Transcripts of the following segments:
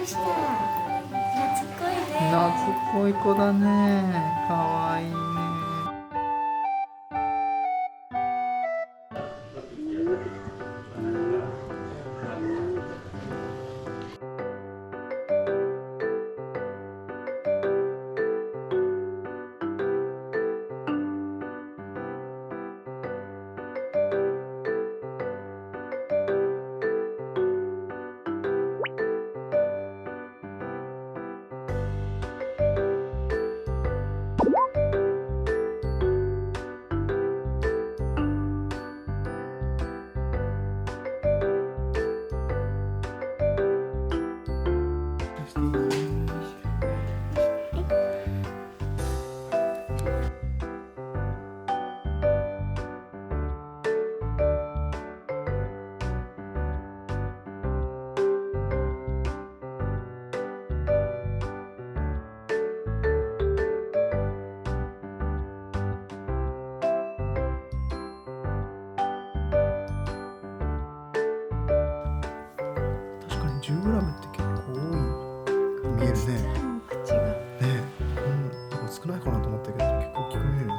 した。懐っこいね。懐っこい子だね。かわいいね。確かに 10g って結構多い見えるね。口が。ねえ、なんか少ないかなと思ったけど結構大きく見えるね。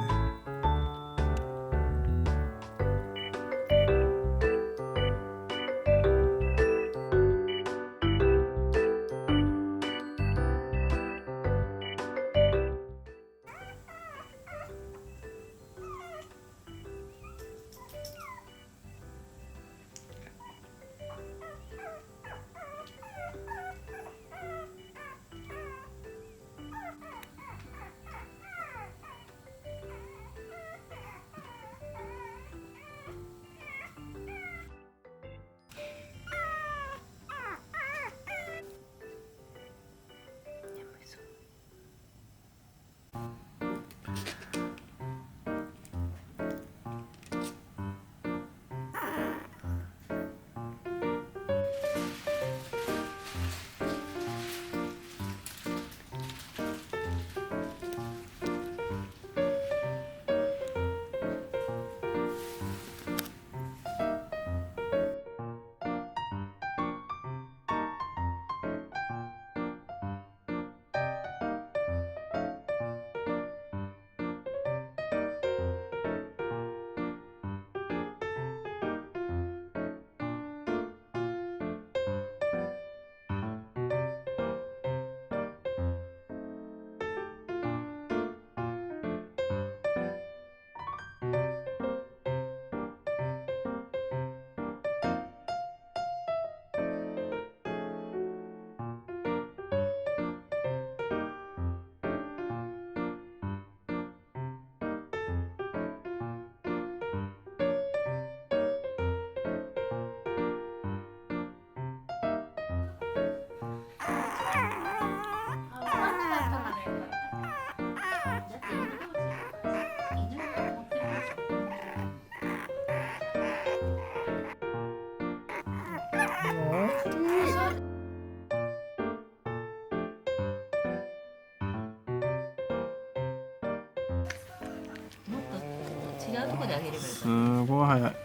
違うところであげればいいかすごい早い。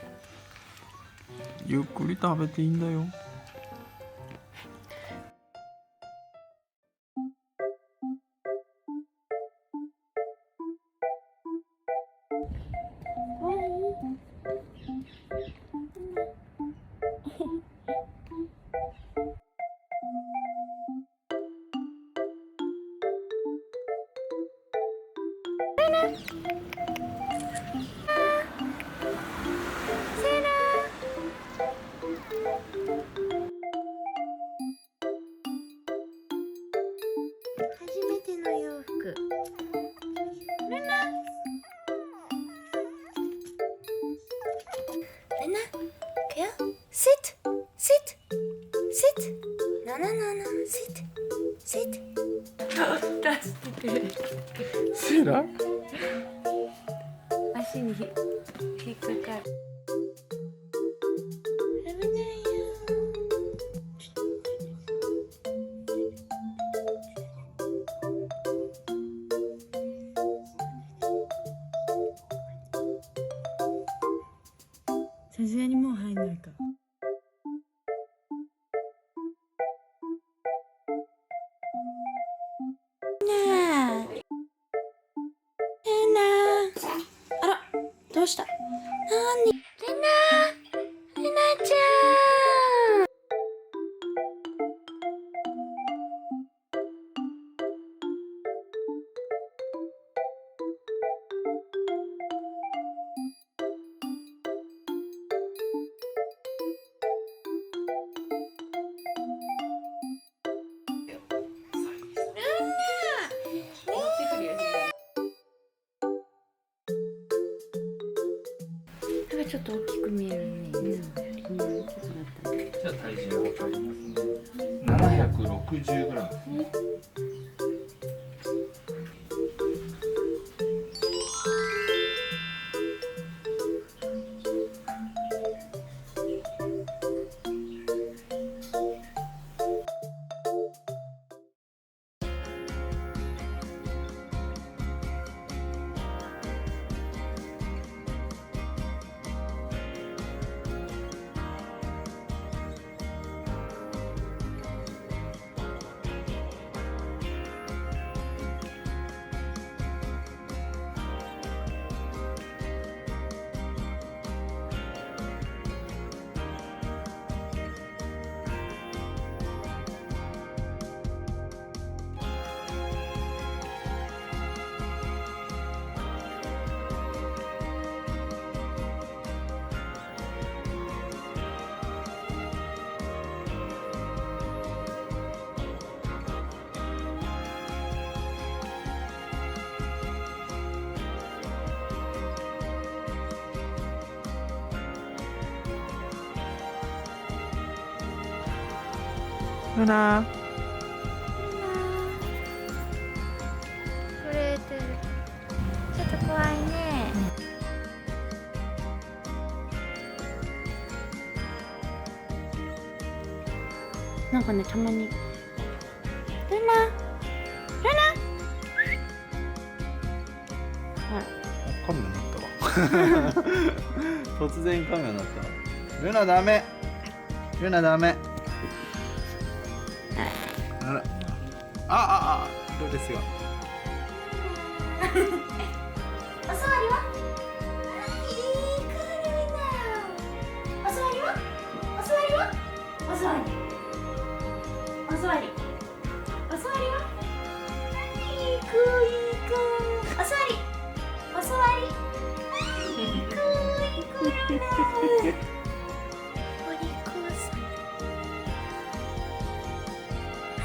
ゆっくり食べていいんだよ。初めての洋服。ルナ。ルナ。いくよ。Sit. Sit. Sit. No, no, no, no. Sit. Sit. 出してくる。セラ？足に引っかかる。危ないよ。さすがにもう入んないか。どうした？なーに？ルナちゃん。なんかちょっと大きく見えるね。大きくなったね。じゃあ体重を測りますね。760グラム。ルナ。震えてる。ちょっと怖いね。なんかね、たまに。ルナ。カメラになったわ。突然カメラになったわ。ルナダメ。ルナダメ。あら。どうですよ。お座りはいい子ルナ。お座りは？お座りは？お座り。お座り。お座りは？いい子いい子。お座り。お座り。いい子いい子ルナ。お利口さん。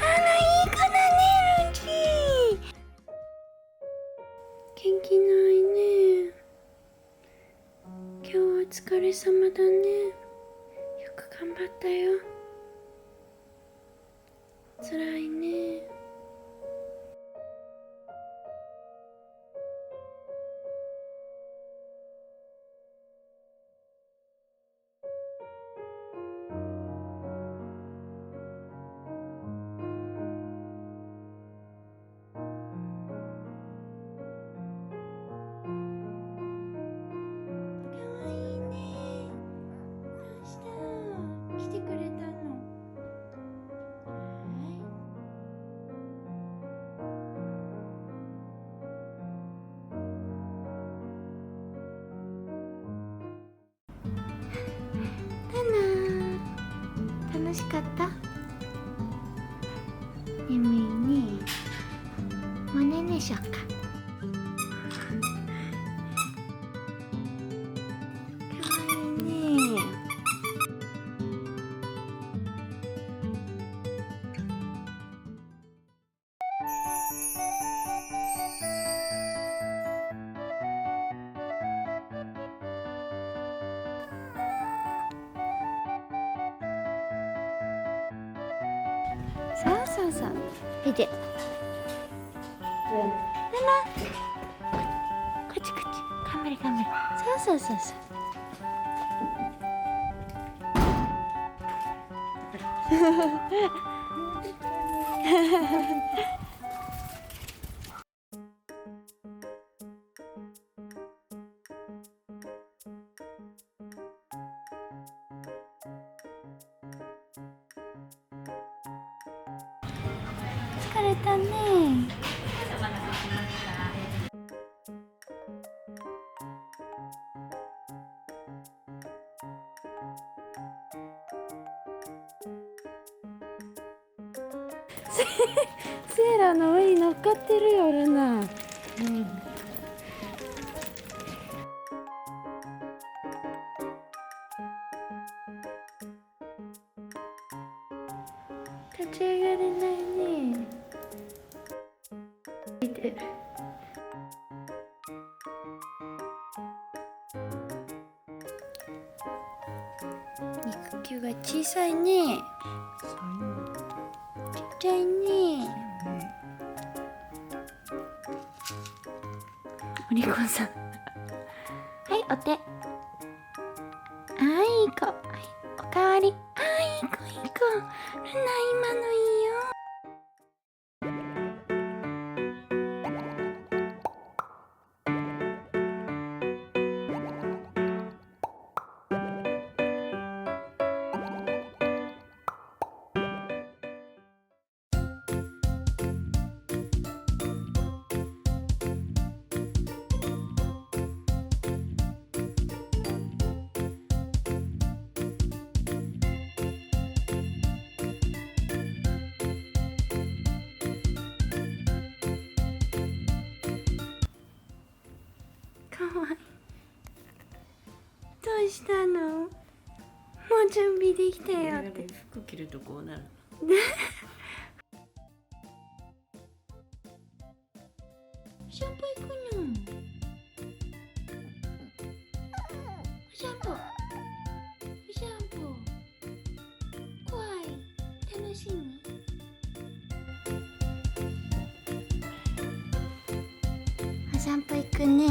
あらいい子だねルンチー。元気ないね。今日はお疲れ様だね。よく頑張ったよ。辛いね。来てくれたの。楽しかった？眠いね。もう寝ねしょうか。かわいいね。そうそう。見て。ルナ。こっち。カメラ。そう。疲れたね。セーラの上に乗っかってるよルナ。立ち上がれないね。見てる。肉球が小さいね。ちっちゃいね。おりこさん。はい、お手。いい子。はい、おかわり。いい子、いい子。ルナ、今のいいよ。かわいい。どうしたの？もう準備できたよって。服着るとこうなる。お散歩行くの？お散歩。お散歩。怖い。楽しみ。お散歩行くね。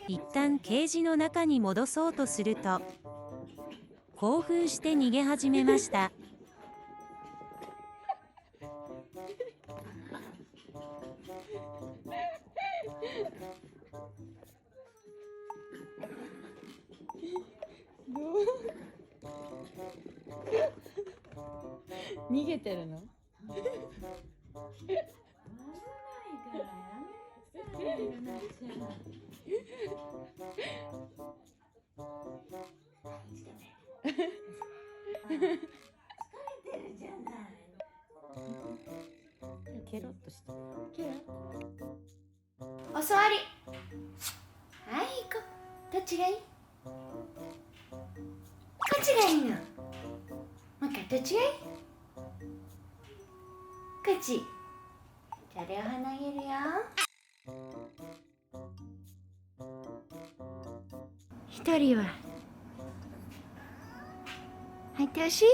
一旦ケージの中に戻そうとすると興奮して逃げ始めました。逃げてるの？ケロッとして。お座り。はい、行こう。どっちがいい？こっちがいいの。もう一回、どっちがいい？こっち。じゃあ両方投げるよ。一人は入ってほしい？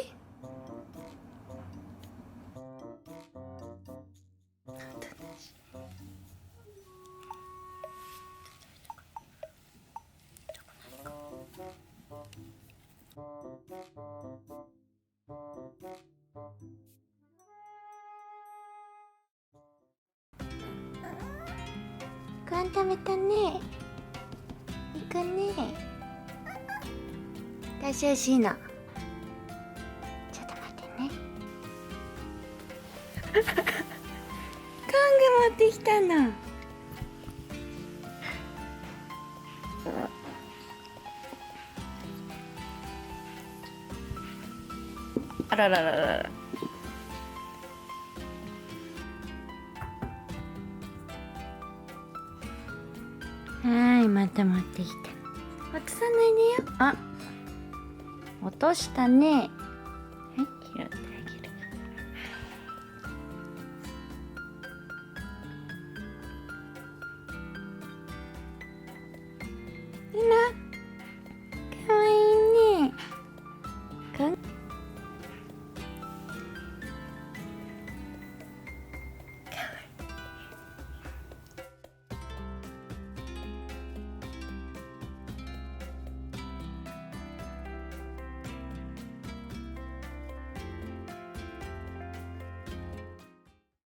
ご飯食べたね。行くね。よしよしいいの。ちょっと待ってね。工具持ってきたの。あららららら。はい、また持ってきた。落とさないでよ。あ、落としたね。